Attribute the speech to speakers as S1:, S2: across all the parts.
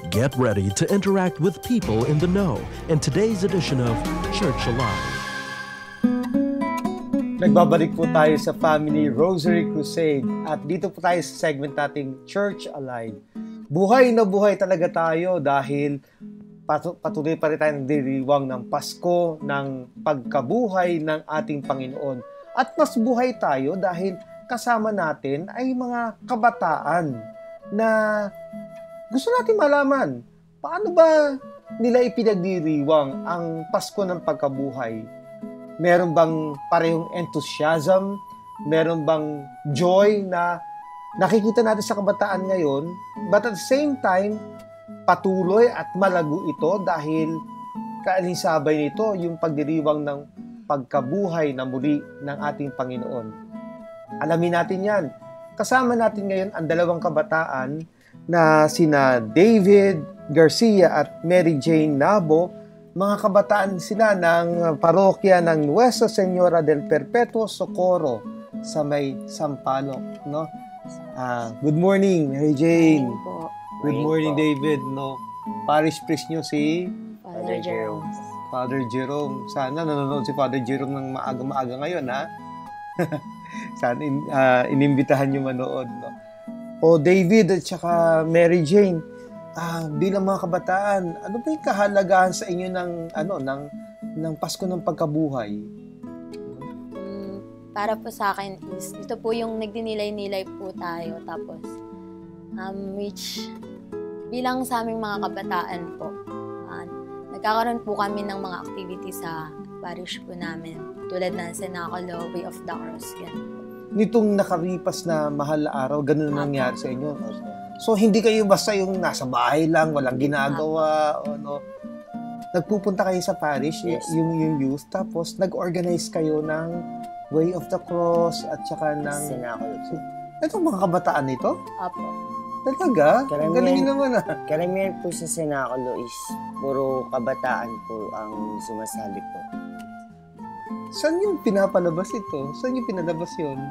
S1: Get ready to interact with people in the know in today's edition of Church Alive.
S2: Nagbabalik po tayo sa Family Rosary Crusade at dito po tayo sa segment nating Church Alive. Buhay na buhay talaga tayo dahil patuloy pa rin tayo nagdiriwang ng Pasko, ng pagkabuhay ng ating Panginoon. At mas buhay tayo dahil kasama natin ay mga kabataan na gusto natin malaman paano ba nila ipinagdiriwang ang Pasko ng pagkabuhay. Meron bang parehong enthusiasm? Meron bang joy na nakikita natin sa kabataan ngayon? But at the same time, patuloy at malago ito dahil kaalinsabay nito yung pagdiriwang ng pagkabuhay na muli ng ating Panginoon. Alamin natin yan. Kasama natin ngayon ang dalawang kabataan na sina David Garcia at Mary Jane Nabo. Mga kabataan sila ng parokya ng Nuestra Señora del Perpetuo Socorro sa may Sampaloc, no? Good morning, Mary Jane. Good morning, David, no? Parish priest nyo si
S3: Father Jerome.
S2: Father Jerome. Sana nanonood si Father Jerome ng maaga-maaga ngayon, ha? Sana inimbitahan nyo manood, no? O David at saka Mary Jane, bilang mga kabataan, ano ba yung kahalagahan sa inyo ng Pasko ng Pagkabuhay?
S3: Para po sa akin is, ito po yung nagdinilay-nilay po tayo. Tapos, which, bilang sa aming mga kabataan po, nagkakaroon po kami ng mga activities sa parish po namin. Tulad ng Cenaculo, Way of the Cross, yan.
S2: Nitong nakaripas na mahal na araw, ganun ang nangyari sa inyo. So, hindi kayo basta yung nasa bahay lang, walang ginagawa, o no. Nagpupunta kayo sa parish,
S4: Yes.
S2: yung youth, tapos nag-organize kayo ng Way of the Cross at saka ng...
S4: Cenaculo.
S2: Itong mga kabataan nito?
S3: Apo.
S2: Talaga? Ang galing naman,
S4: Karamihan po sa Cenaculo is puro kabataan po ang sumasali po.
S2: Saan yung pinapalabas ito? Saan yung pinalabas yun?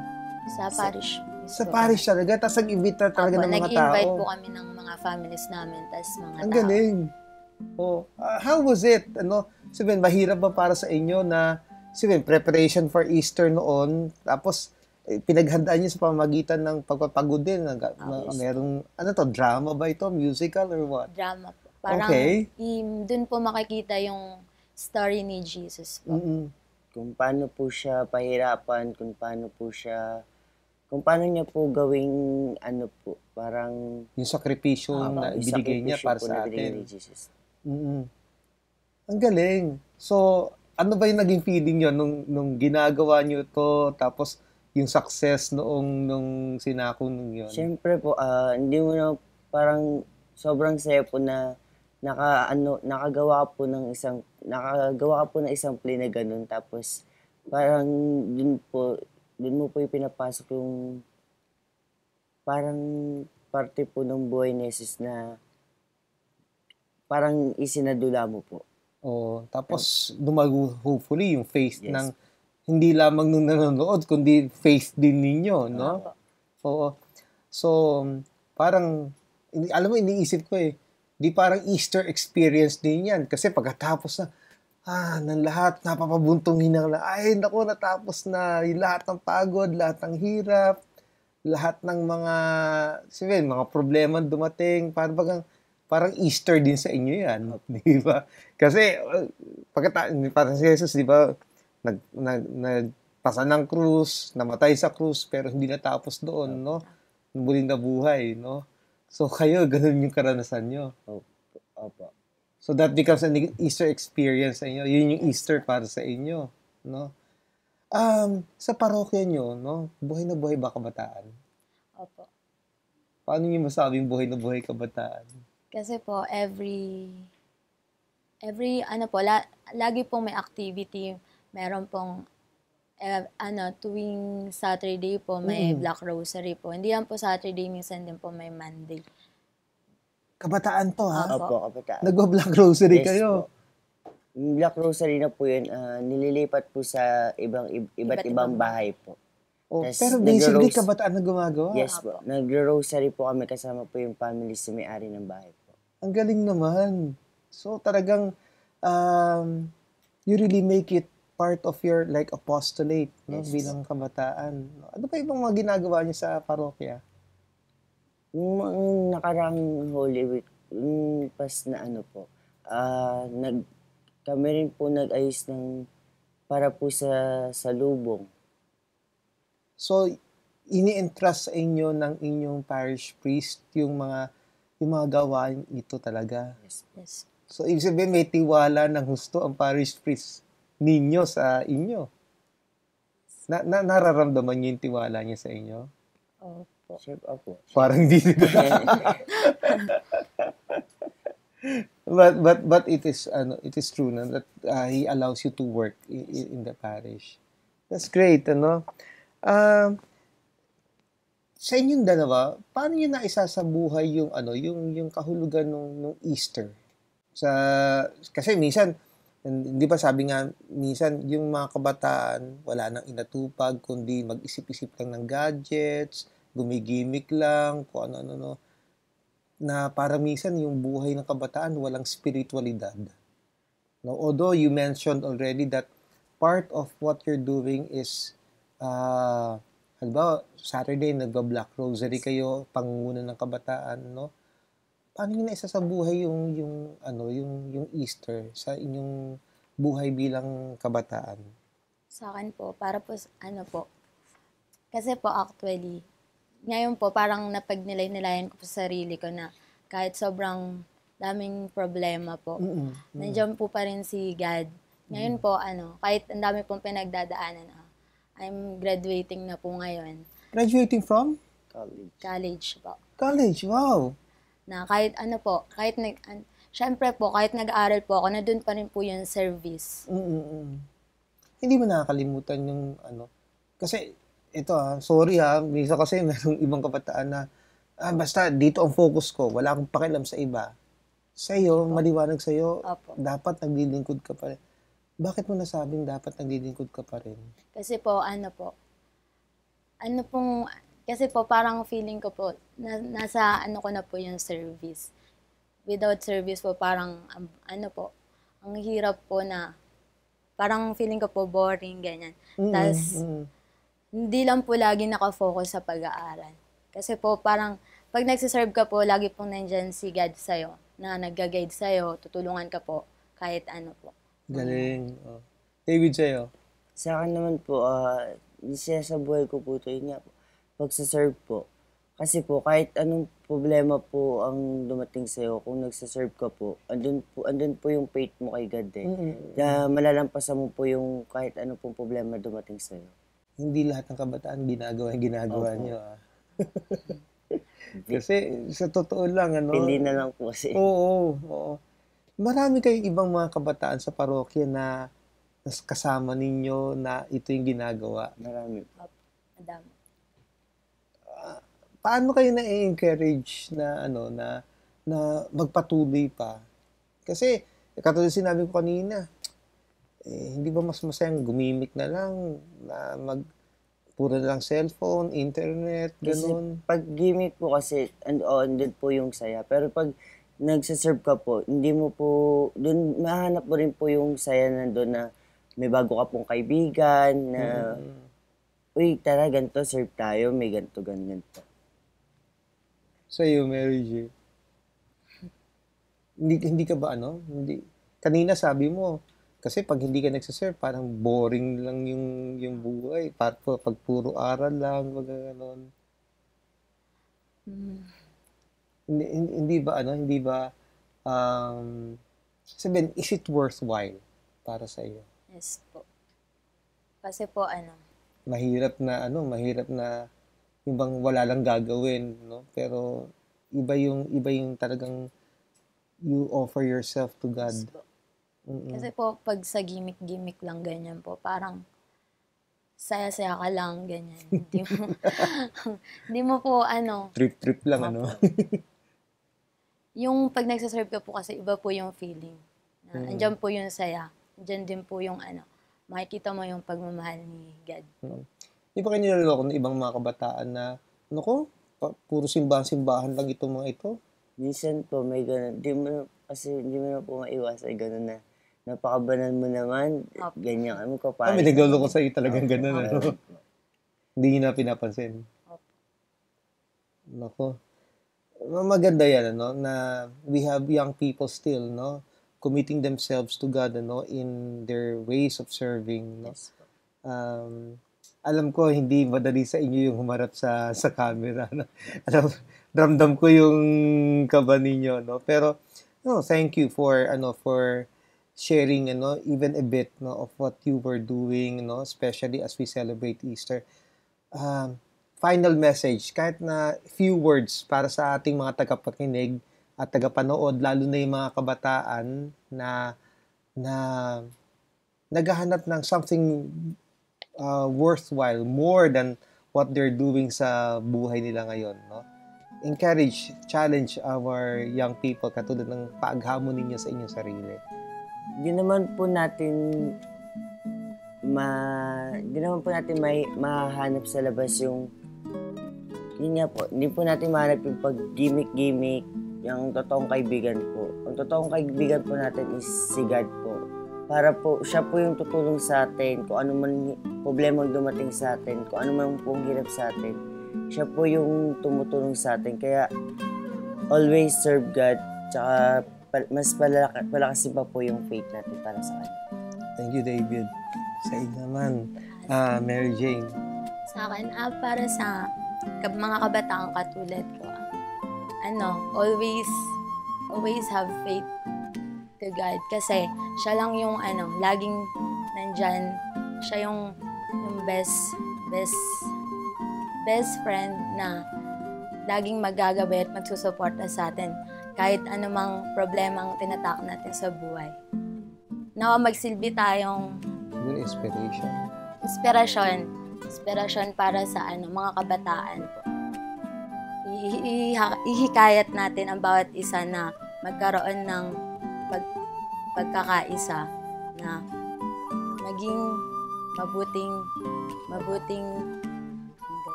S3: Sa parish.
S2: Sa parish talaga, tapos nag-invite talaga ng mga tao.
S3: Nag-invite po kami ng mga families namin, tapos mga
S2: Ang
S3: tao.
S2: galing. Oh, how was it? Sabihin, mahirap ba para sa inyo na, sabihin, preparation for Easter noon, tapos pinaghandaan niyo sa pamamagitan ng pagpapagod din. Merong, drama ba ito? Musical or what?
S3: Drama po. Parang dun po makikita yung story ni Jesus po.
S2: Mm-mm.
S4: Kung paano po siya pahirapan, kung paano niya po gawing parang
S2: Yung sakripisyo na ibinigay niya para sa atin.
S4: Ni Jesus.
S2: Mm-mm. Ang galing. So, ano ba yung naging feeling nyo nung ginagawa nyo to, tapos yung success nung sinako nung yun?
S4: Siyempre po, hindi mo na parang sobrang saya po na nakagawa po ng isang play na ganun, tapos parang dun mo po ipinapasok yung parang parte po ng buhay ni Jesus na parang isinadula mo po.
S2: Oh, tapos dumago hopefully yung faith
S4: Yes.
S2: ng hindi lamang nung nanonood kundi faith din ninyo, no? Oo. So, parang alam mo, iniisip ko di parang Easter experience din yan. Kasi pagkatapos ng lahat, napapabuntong hinang ay, naku, natapos na yung lahat ng pagod, lahat ng hirap, lahat ng mga problema dumating, parang Easter din sa inyo yan. Di ba? Kasi, parang si Jesus, di ba, nagpasa ng krus, namatay sa krus, pero hindi natapos doon, no? Muling nabuhay, no? So, kayo, ganun yung karanasan nyo.
S4: Opo.
S2: So, that becomes an Easter experience sa inyo. Yun yung Easter para sa inyo, no? Sa parokya nyo, no? Buhay na buhay ba kabataan?
S3: Opo.
S2: Paano nyo masabing buhay na buhay kabataan?
S3: Kasi po, lagi pong may activity. Meron pong, tuwing Saturday po, may Black Rosary po. Hindi yan po Saturday, minsan din po may Monday.
S2: Kabataan to, ha?
S4: Opo, kabataan.
S2: Nagwa-Black Rosary
S4: Yes
S2: kayo.
S4: po. Yung Black Rosary na po yun, nililipat po sa iba't ibang bahay po.
S2: Oh,
S4: Tas
S2: pero basically,
S4: nagro-rose-
S2: kabataan na gumagawa.
S4: Yes po. Nagro-rosary po kami kasama po yung family sa may-ari ng bahay po.
S2: Ang galing naman. So talagang um, you really make it part of your like apostolate, no,
S4: Yes.
S2: bilang kabataan. Ano pa ibang mga ginagawa niyo sa parokya?
S4: Yung nakaraang Holy Week, yung pas na ano po, kami rin po nag-ayos ng para po sa salubong.
S2: So ini-entrust sa inyo ng inyong parish priest yung mga gawain ito talaga.
S3: Yes.
S2: So ibig sabihin may tiwala ng husto ang parish priest ninyo sa inyo. Nararamdaman niyo yung tiwala niya sa inyo?
S3: Opo.
S4: Chef ako.
S2: Parang di but it is true na that he allows you to work in the parish. That's great, ano? Sa inyong dalawa, paano niyo naisasabuhay yung kahulugan nung Easter? Kasi minsan, hindi ba sabi nga, minsan yung mga kabataan, wala nang inatupag, kundi mag-isip-isip lang ng gadgets, gumigimik lang, kung ano-ano, na para minsan yung buhay ng kabataan walang spiritualidad. No, although you mentioned already that part of what you're doing is halimbawa Saturday nagba-Black Rosary kayo, pangunguna ng kabataan, no? Paano niyo naisasabuhay yung Easter sa inyong buhay bilang kabataan?
S3: Sa akin po, para po, kasi po actually, ngayon po, parang napagnilay-nilayan ko po sa sarili ko na kahit sobrang daming problema po, nandiyan po pa rin si God. Ngayon po, kahit ang dami pong pinagdadaanan, I'm graduating na po ngayon.
S2: Graduating from?
S3: College po.
S2: College, wow!
S3: Na kahit syempre po, kahit nag-aaral po ako, na doon pa rin po yung service.
S2: Hindi mo nakakalimutan yung kasi ito sorry minsan kasi merong ibang kabataan na basta dito ang focus ko, wala akong pakialam sa iba. Sa'yo, maliwanag sa'yo,
S3: Opo.
S2: dapat naglilingkod ka pa rin. Bakit mo nasabing dapat naglilingkod ka pa rin?
S3: Kasi po, kasi po parang feeling ko po, nasa ko na po yung service. Without service po, parang, ang hirap po na, parang feeling ko po boring, ganyan. Tapos, hindi lang po lagi nakafocus sa pag-aaral. Kasi po, parang, pag nagsiserve ka po, lagi pong nandyan si God sa'yo, na nag-guide sa'yo, tutulungan ka po, kahit ano po.
S2: Galing. David, sa'yo?
S4: Sa akin naman po, siya sa buhay ko po ito, yun nga po, pagsaserve po. Kasi po, kahit anong problema po ang dumating sa'yo, kung nagsaserve ka po, andun po yung faith mo kay God na malalampasan mo po yung kahit anong pong problema dumating sa'yo.
S2: Hindi lahat ng kabataan ginagawa
S4: Opo.
S2: niyo. Kasi sa totoo lang,
S4: Pili na lang po kasi.
S2: Oo. Marami kayong ibang mga kabataan sa parokya na kasama ninyo na ito yung ginagawa.
S4: Marami po.
S3: Madami.
S2: Paano kayo na-encourage na magpatuloy pa? Kasi katulad sinabi ko kanina, hindi ba mas masayang gumimik na lang, na puro na lang cellphone, internet, ganun?
S4: Kasi pag gimmick po kasi, andun po yung saya. Pero pag nagsaserve ka po, hindi mo po, dun mahanap mo rin po yung saya nandun na may bago ka pong kaibigan, na, uy, tara, ganito, serve tayo, may ganito, ganito.
S2: Sa'yo, Mary J. Hindi ka ba Hindi. Kanina sabi mo, kasi pag hindi ka nagsaserve, parang boring lang yung buhay. Pag puro aral lang, wag ganon. Hindi ba, sabihin, is it worthwhile para sa iyo?
S3: Yes po. Kasi po,
S2: Mahirap na yung bang wala lang gagawin, no? Pero iba yung talagang you offer yourself to God.
S3: yes po. Kasi po, pag sa gimmick-gimmick lang ganyan po, parang saya-saya ka lang, ganyan. Hindi mo po,
S2: Trip lang,
S3: yung pag nagsaserve ka po kasi, iba po yung feeling. Andyan po yung saya. Andyan din po yung, makikita mo yung pagmamahal ni God.
S2: Di ba kayo nilaloko ng ibang mga kabataan na, puro simbahan-simbahan lang itong mga ito?
S4: Minsan po may ganun. Hindi mo na po maiwasan ganun na napakabanal mo naman,
S3: Opo.
S4: ganyan ka mo
S2: May
S4: kapalis.
S2: nagluloko sa'yo talagang ganun, ano? Hindi nyo na pinapansin.
S3: Opo.
S2: Nako. Maganda yan, ano, na we have young people still, no, committing themselves to God, ano, in their ways of serving, no.
S4: Yes po.
S2: Alam ko hindi madali sa inyo yung humarap sa camera, no. Ramdam ko yung kaba ninyo, no. Pero no, thank you for sharing, even a bit, no, of what you were doing, no, especially as we celebrate Easter. Final message, kahit na few words para sa ating mga tagapakinig at tagapanood, lalo na yung mga kabataan na naghahanap ng something worthwhile, more than what they're doing sa buhay nila ngayon, no? Encourage, challenge our young people katulad ng paaghamon ninyo sa inyong sarili.
S4: Di naman po natin may mahanap sa labas yung yun nga po, hindi po natin mahanap yung pag-gimmick-gimmick, yung totoong kaibigan po. Ang totoong kaibigan po natin is si God po. Para po, siya po yung tutulong sa atin, kung ano man problema ang dumating sa atin, kung ano man pong hirap sa atin, siya po yung tumutulong sa atin. Kaya, always serve God, tsaka mas palakasin pa po yung faith natin para sa Kanya.
S2: Thank you, David. Sa inyo naman, Mary Jane.
S3: Sa akin, para sa mga kabataan katulad ko, always have faith to God. Kasi siya lang yung laging nandyan. Siya yung best friend na laging magagabi at magsusuporta sa atin kahit anumang problema ang tinatak natin sa buhay. Nawa magsilbi tayong
S2: Good
S3: inspirasyon para sa mga kabataan po. Ihikayat natin ang bawat isa na magkaroon ng pagkakaisa na maging mabuting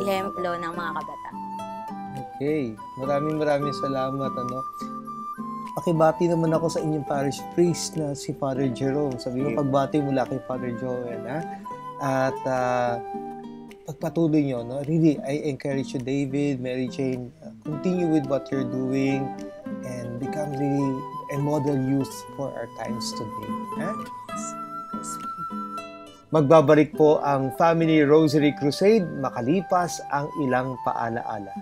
S3: ehemplo ng mga kabataan.
S2: Okay. Maraming salamat, Pakibati naman ako sa inyong parish priest na si Father Jerome. Sabi mo, pagbati mula kay Father Joel, ha? At pagpatuloy nyo, no? Really, I encourage you, David, Mary Jane, continue with what you're doing and become really a model youth for our times today. Ha? Magbabalik po ang Family Rosary Crusade makalipas ang ilang paalaala.